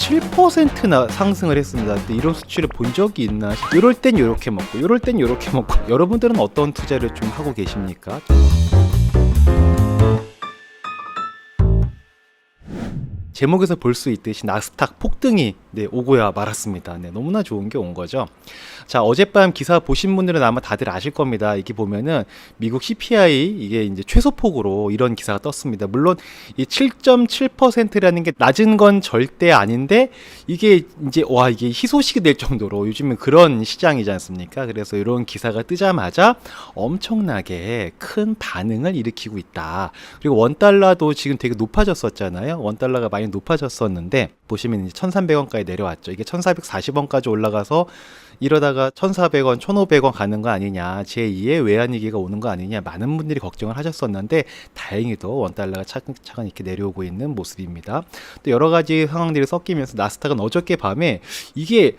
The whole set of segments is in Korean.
7%나 상승을 했습니다. 근데 이런 수치를 본 적이 있나? 이럴 땐 이렇게 먹고, 이럴 땐 이렇게 먹고. 여러분들은 어떤 투자를 좀 하고 계십니까? 제목에서 볼 수 있듯이 나스닥 폭등이 오고야 말았습니다. 너무나 좋은 게 온 거죠. 자, 어젯밤 기사 보신 분들은 아마 다들 아실 겁니다. 이게 보면은 미국 CPI 이게 이제 최소폭으로 이런 기사가 떴습니다. 물론 이 7.7%라는 게 낮은 건 절대 아닌데 이게 이제 이게 희소식이 될 정도로 요즘은 그런 시장이지 않습니까? 그래서 이런 기사가 뜨자마자 엄청나게 큰 반응을 일으키고 있다. 그리고 원달러도 지금 되게 높아졌었잖아요. 원달러가 많이 높아졌었는데 보시면 이제 1,300원까지 내려왔죠. 이게 1,440원까지 올라가서 이러다가 1,400원, 1,500원 가는 거 아니냐, 제2의 외환위기가 오는 거 아니냐, 많은 분들이 걱정을 하셨었는데 다행히도 원달러가 차근차근 이렇게 내려오고 있는 모습입니다. 또 여러 가지 상황들이 섞이면서 나스닥은 어저께 밤에 이게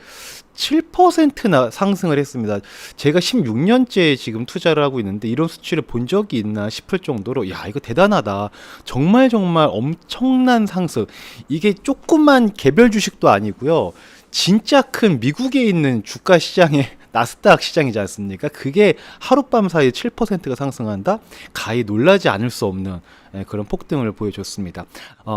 7%나 상승을 했습니다. 제가 16년째 지금 투자를 하고 있는데 이런 수치를 본 적이 있나 싶을 정도로 야, 이거 대단하다. 정말 엄청난 상승. 이게 조그만 개별 주식도 아니고요. 진짜 큰 미국에 있는 주가 시장의 나스닥 시장이지 않습니까? 그게 하룻밤 사이에 7%가 상승한다? 가히 놀라지 않을 수 없는 그런 폭등을 보여줬습니다.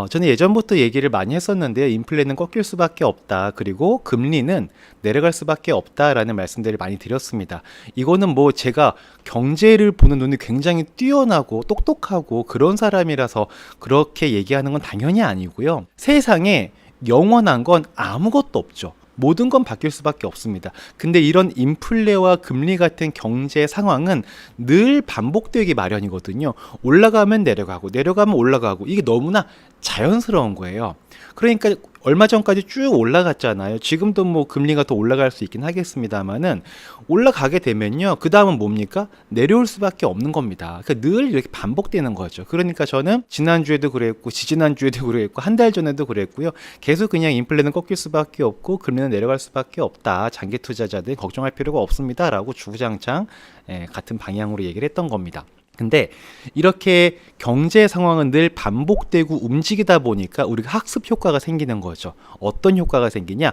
저는 예전부터 얘기를 많이 했었는데요. 인플레는 꺾일 수밖에 없다. 그리고 금리는 내려갈 수밖에 없다라는 말씀들을 많이 드렸습니다. 이거는 뭐 제가 경제를 보는 눈이 굉장히 뛰어나고 똑똑하고 그런 사람이라서 그렇게 얘기하는 건 당연히 아니고요. 세상에 영원한 건 아무것도 없죠. 모든 건 바뀔 수밖에 없습니다. 근데 이런 인플레와 금리 같은 경제 상황은 늘 반복되기 마련이거든요. 올라가면 내려가고 내려가면 올라가고 이게 너무나 자연스러운 거예요. 그러니까 얼마 전까지 쭉 올라갔잖아요. 지금도 뭐 금리가 더 올라갈 수 있긴 하겠습니다만은 올라가게 되면요. 그 다음은 뭡니까? 내려올 수밖에 없는 겁니다. 그러니까 늘 이렇게 반복되는 거죠. 그러니까 저는 지난주에도 그랬고 지지난주에도 그랬고 한 달 전에도 그랬고요. 계속 그냥 인플레는 꺾일 수밖에 없고 금리는 내려갈 수밖에 없다. 장기 투자자들 걱정할 필요가 없습니다. 라고 주구장창 같은 방향으로 얘기를 했던 겁니다. 근데 이렇게 경제 상황은 늘 반복되고 움직이다 보니까 우리가 학습 효과가 생기는 거죠. 어떤 효과가 생기냐?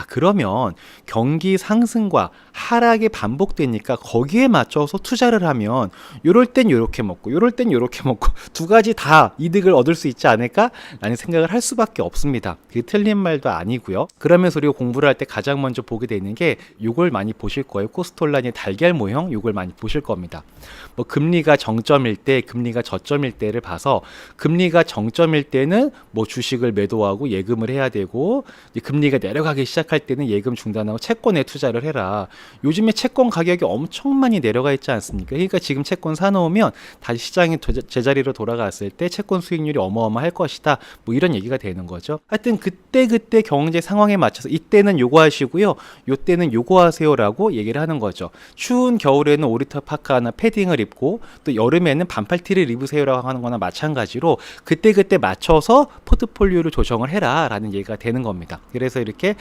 그러면 경기 상승과 하락이 반복되니까 거기에 맞춰서 투자를 하면 요럴 땐 요렇게 먹고 요럴 땐 요렇게 먹고 두 가지 다 이득을 얻을 수 있지 않을까? 라는 생각을 할 수밖에 없습니다. 그게 틀린 말도 아니고요. 그러면서 우리가 공부를 할 때 가장 먼저 보게 되는 게 요걸 많이 보실 거예요. 코스톨란의 달걀 모형 요걸 많이 보실 겁니다. 뭐 금리가 정점일 때, 금리가 저점일 때를 봐서 금리가 정점일 때는 뭐 주식을 매도하고 예금을 해야 되고 금리가 내려가기 시작할 때는 예금 중단하고 채권에 투자를 해라. 요즘에 채권 가격이 엄청 많이 내려가 있지 않습니까? 그러니까 지금 채권 사놓으면 다시 시장이 제자리로 돌아갔을 때 채권 수익률이 어마어마할 것이다. 뭐 이런 얘기가 되는 거죠. 하여튼 그때 경제 상황에 맞춰서 이때는 요거 하시고요. 요때는 요거 하세요라고 얘기를 하는 거죠. 추운 겨울에는 오리터 파카 하나 패딩을 입고 또 여름에는 반팔티를 입으세요라고 하는 거나 마찬가지로 그때 맞춰서 포트폴리오를 조정을 해라 라는 얘기가 되는 겁니다. 그래서 이렇게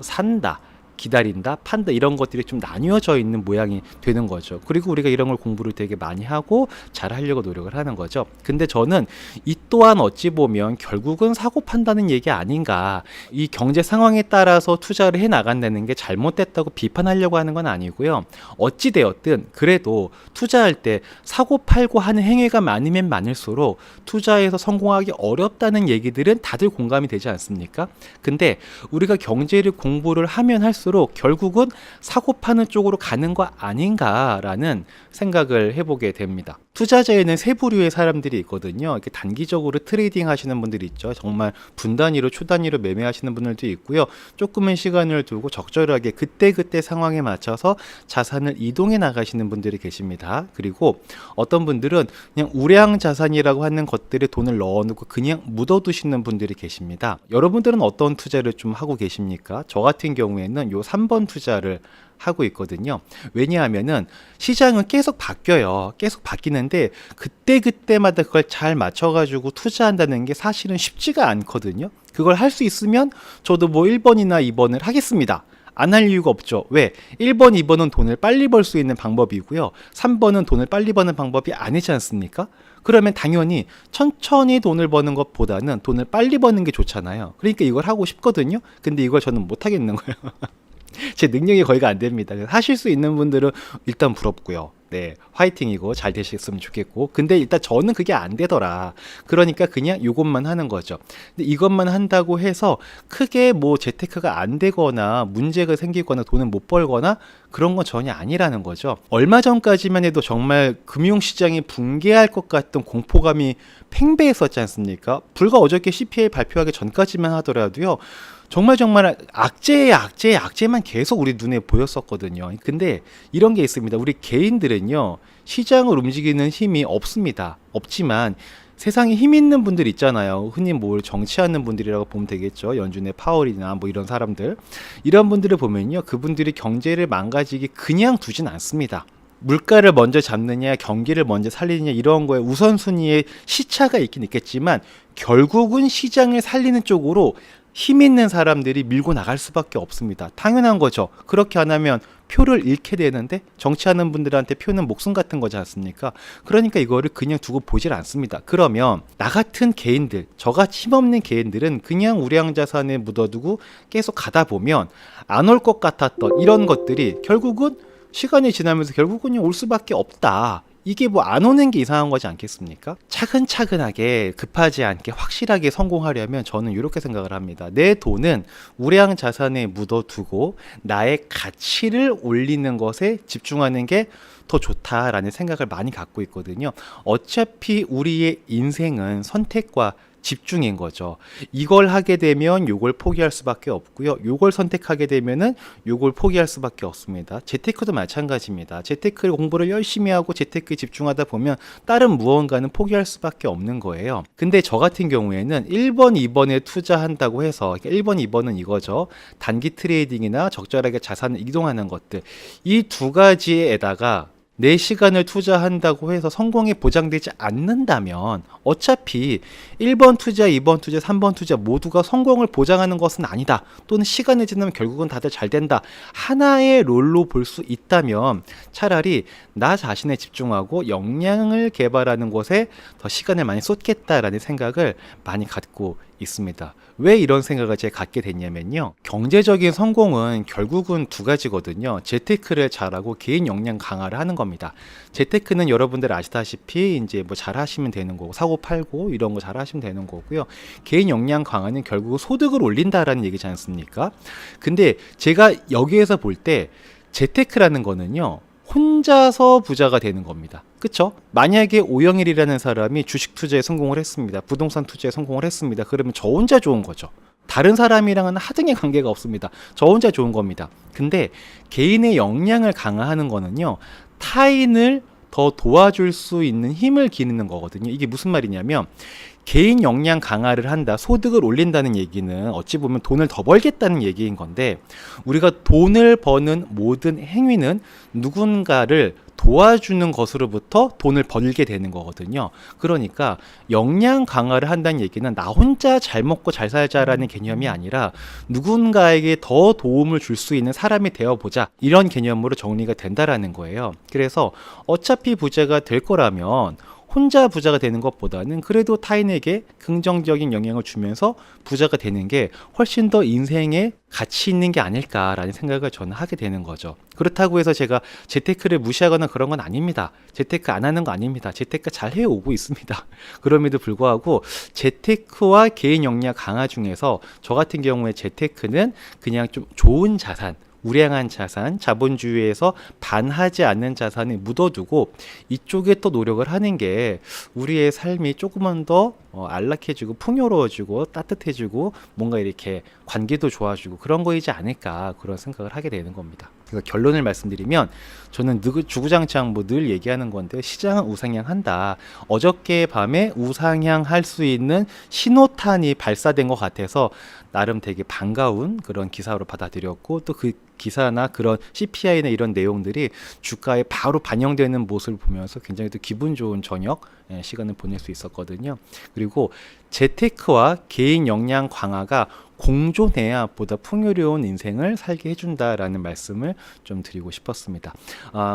산다, 기다린다, 판다 이런 것들이 좀 나뉘어져 있는 모양이 되는 거죠. 그리고 우리가 이런 걸 공부를 되게 많이 하고 잘 하려고 노력을 하는 거죠. 근데 저는 이 또한 어찌 보면 결국은 사고 판다는 얘기 아닌가. 이 경제 상황에 따라서 투자를 해 나간다는 게 잘못됐다고 비판하려고 하는 건 아니고요. 어찌 되었든 그래도 투자할 때 사고 팔고 하는 행위가 많으면 많을수록 투자에서 성공하기 어렵다는 얘기들은 다들 공감이 되지 않습니까? 근데 우리가 경제를 공부를 하면 할수록 결국은 사고 파는 쪽으로 가는 거 아닌가라는 생각을 해보게 됩니다. 투자자에는 세 부류의 사람들이 있거든요. 이렇게 단기적으로 트레이딩 하시는 분들이 있죠. 정말 분단위로 초단위로 매매하시는 분들도 있고요. 조금의 시간을 두고 적절하게 그때 상황에 맞춰서 자산을 이동해 나가시는 분들이 계십니다. 그리고 어떤 분들은 그냥 우량 자산이라고 하는 것들에 돈을 넣어놓고 그냥 묻어두시는 분들이 계십니다. 여러분들은 어떤 투자를 좀 하고 계십니까? 저 같은 경우에는 요 3번 투자를 하고 있거든요. 왜냐하면은 시장은 계속 바뀌어요. 계속 바뀌는데 그때마다 그걸 잘 맞춰가지고 투자한다는 게 사실은 쉽지가 않거든요. 그걸 할 수 있으면 저도 뭐 1번이나 2번을 하겠습니다. 안 할 이유가 없죠. 왜? 1번, 2번은 돈을 빨리 벌 수 있는 방법이고요. 3번은 돈을 빨리 버는 방법이 아니지 않습니까? 그러면 당연히 천천히 돈을 버는 것보다는 돈을 빨리 버는 게 좋잖아요. 그러니까 이걸 하고 싶거든요. 근데 이걸 저는 못 하겠는 거예요. 제 능력이 거의가 안 됩니다. 그래서 하실 수 있는 분들은 일단 부럽고요. 네, 화이팅이고 잘 되셨으면 좋겠고. 근데 일단 저는 그게 안 되더라. 그러니까 그냥 이것만 하는 거죠. 근데 이것만 한다고 해서 크게 뭐 재테크가 안 되거나 문제가 생기거나 돈을 못 벌거나 그런 건 전혀 아니라는 거죠. 얼마 전까지만 해도 정말 금융시장이 붕괴할 것 같던 공포감이 팽배했었지 않습니까? 불과 어저께 CPI 발표하기 전까지만 하더라도요. 정말 악재만 계속 우리 눈에 보였었거든요. 근데 이런 게 있습니다. 우리 개인들은요, 시장을 움직이는 힘이 없습니다. 없지만 세상에 힘 있는 분들 있잖아요. 흔히 뭘 정치하는 분들이라고 보면 되겠죠. 연준의 파월이나 뭐 이런 사람들. 이런 분들을 보면요, 그분들이 경제를 망가지게 그냥 두진 않습니다. 물가를 먼저 잡느냐, 경기를 먼저 살리느냐, 이런 거에 우선순위에 시차가 있긴 있겠지만 결국은 시장을 살리는 쪽으로 힘 있는 사람들이 밀고 나갈 수밖에 없습니다. 당연한 거죠. 그렇게 안 하면 표를 잃게 되는데, 정치하는 분들한테 표는 목숨 같은 거지 않습니까? 그러니까 이거를 그냥 두고 보질 않습니다. 그러면 나 같은 개인들, 저같이 힘없는 개인들은 그냥 우량 자산에 묻어두고 계속 가다 보면 안 올 것 같았던 이런 것들이 결국은 시간이 지나면서 결국은 올 수밖에 없다. 이게 뭐 안 오는 게 이상한 거지 않겠습니까? 차근차근하게 급하지 않게 확실하게 성공하려면 저는 이렇게 생각을 합니다. 내 돈은 우량 자산에 묻어두고 나의 가치를 올리는 것에 집중하는 게 더 좋다라는 생각을 많이 갖고 있거든요. 어차피 우리의 인생은 선택과 집중인 거죠. 이걸 하게 되면 요걸 포기할 수밖에 없고요. 요걸 선택하게 되면은 요걸 포기할 수밖에 없습니다. 재테크도 마찬가지입니다. 재테크 공부를 열심히 하고 재테크에 집중하다 보면 다른 무언가는 포기할 수밖에 없는 거예요. 근데 저 같은 경우에는 1번, 2번에 투자한다고 해서 1번, 2번은 이거죠. 단기 트레이딩이나 적절하게 자산을 이동하는 것들. 이 두 가지에다가 내 시간을 투자한다고 해서 성공이 보장되지 않는다면 어차피 1번 투자, 2번 투자, 3번 투자 모두가 성공을 보장하는 것은 아니다. 또는 시간이 지나면 결국은 다들 잘 된다. 하나의 롤로 볼 수 있다면 차라리 나 자신에 집중하고 역량을 개발하는 것에 더 시간을 많이 쏟겠다라는 생각을 많이 갖고 있습니다. 왜 이런 생각을 제가 갖게 됐냐면요. 경제적인 성공은 결국은 두 가지거든요. 재테크를 잘하고 개인 역량 강화를 하는 겁니다. 재테크는 여러분들 아시다시피 이제 뭐 잘하시면 되는 거고, 사고 팔고 이런 거 잘하시면 되는 거고요. 개인 역량 강화는 결국 소득을 올린다라는 얘기지 않습니까? 근데 제가 여기에서 볼 때 재테크라는 거는요, 혼자서 부자가 되는 겁니다. 그쵸? 만약에 오영일이라는 사람이 주식 투자에 성공을 했습니다. 부동산 투자에 성공을 했습니다. 그러면 저 혼자 좋은 거죠. 다른 사람이랑은 하등의 관계가 없습니다. 저 혼자 좋은 겁니다. 근데 개인의 역량을 강화하는 거는요, 타인을 더 도와줄 수 있는 힘을 기르는 거거든요. 이게 무슨 말이냐면, 개인 역량 강화를 한다, 소득을 올린다는 얘기는 어찌 보면 돈을 더 벌겠다는 얘기인 건데, 우리가 돈을 버는 모든 행위는 누군가를 도와주는 것으로부터 돈을 벌게 되는 거거든요. 그러니까 역량 강화를 한다는 얘기는 나 혼자 잘 먹고 잘 살자라는 개념이 아니라 누군가에게 더 도움을 줄 수 있는 사람이 되어보자, 이런 개념으로 정리가 된다라는 거예요. 그래서 어차피 부자가 될 거라면 혼자 부자가 되는 것보다는 그래도 타인에게 긍정적인 영향을 주면서 부자가 되는 게 훨씬 더 인생에 가치 있는 게 아닐까라는 생각을 저는 하게 되는 거죠. 그렇다고 해서 제가 재테크를 무시하거나 그런 건 아닙니다. 재테크 안 하는 거 아닙니다. 재테크 잘 해오고 있습니다. 그럼에도 불구하고 재테크와 개인 역량 강화 중에서 저 같은 경우에 재테크는 그냥 좀 좋은 자산, 우량한 자산, 자본주의에서 반하지 않는 자산을 묻어두고 이쪽에 또 노력을 하는 게 우리의 삶이 조금만 더 안락해지고 풍요로워지고 따뜻해지고 뭔가 이렇게 관계도 좋아지고 그런 거이지 않을까, 그런 생각을 하게 되는 겁니다. 그래서 결론을 말씀드리면 저는 주구장창 뭐 늘 얘기하는 건데, 시장은 우상향한다. 어저께 밤에 우상향할 수 있는 신호탄이 발사된 것 같아서 나름 되게 반가운 그런 기사로 받아들였고, 또 그 기사나 그런 CPI나 이런 내용들이 주가에 바로 반영되는 모습을 보면서 굉장히 또 기분 좋은 저녁 시간을 보낼 수 있었거든요. 그리고 재테크와 개인 역량 강화가 공존해야 보다 풍요로운 인생을 살게 해준다라는 말씀을 좀 드리고 싶었습니다.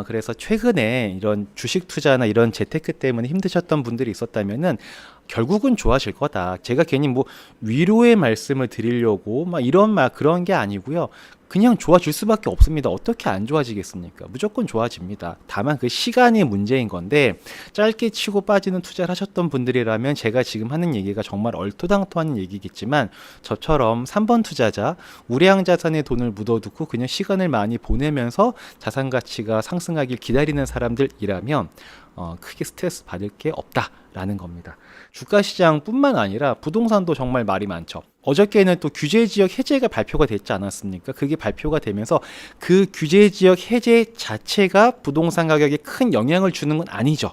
그래서 최근에 이런 주식 투자나 이런 재테크 때문에 힘드셨던 분들이 있었다면은 결국은 좋아질 거다. 제가 괜히 뭐 위로의 말씀을 드리려고 막 이런 말 그런 게 아니고요. 그냥 좋아질 수밖에 없습니다. 어떻게 안 좋아지겠습니까? 무조건 좋아집니다. 다만 그 시간이 문제인 건데 짧게 치고 빠지는 투자를 하셨던 분들이라면 제가 지금 하는 얘기가 정말 얼토당토하는 얘기겠지만 저처럼 3번 투자자 우량 자산에 돈을 묻어두고 그냥 시간을 많이 보내면서 자산 가치가 상승하길 기다리는 사람들이라면 크게 스트레스 받을 게 없다라는 겁니다. 주가 시장뿐만 아니라 부동산도 정말 말이 많죠. 어저께는 또 규제 지역 해제가 발표가 됐지 않았습니까? 그게 발표가 되면서 그 규제 지역 해제 자체가 부동산 가격에 큰 영향을 주는 건 아니죠.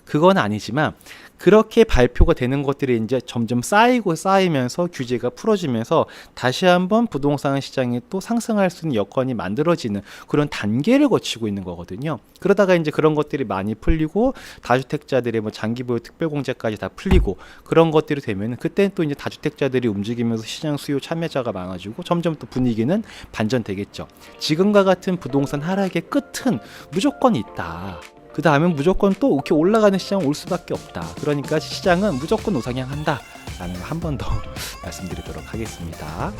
그건 아니지만 그렇게 발표가 되는 것들이 이제 점점 쌓이면서 규제가 풀어지면서 다시 한번 부동산 시장이 또 상승할 수 있는 여건이 만들어지는 그런 단계를 거치고 있는 거거든요. 그러다가 이제 그런 것들이 많이 풀리고 다주택자들의 뭐 장기보유 특별공제까지 다 풀리고 그런 것들이 되면 그때는 또 이제 다주택자들이 움직이면서 시장 수요 참여자가 많아지고 점점 또 분위기는 반전되겠죠. 지금과 같은 부동산 하락의 끝은 무조건 있다. 그 다음엔 무조건 또 이렇게 올라가는 시장 올 수밖에 없다. 그러니까 시장은 무조건 우상향한다 라는 거 한 번 더 말씀드리도록 하겠습니다.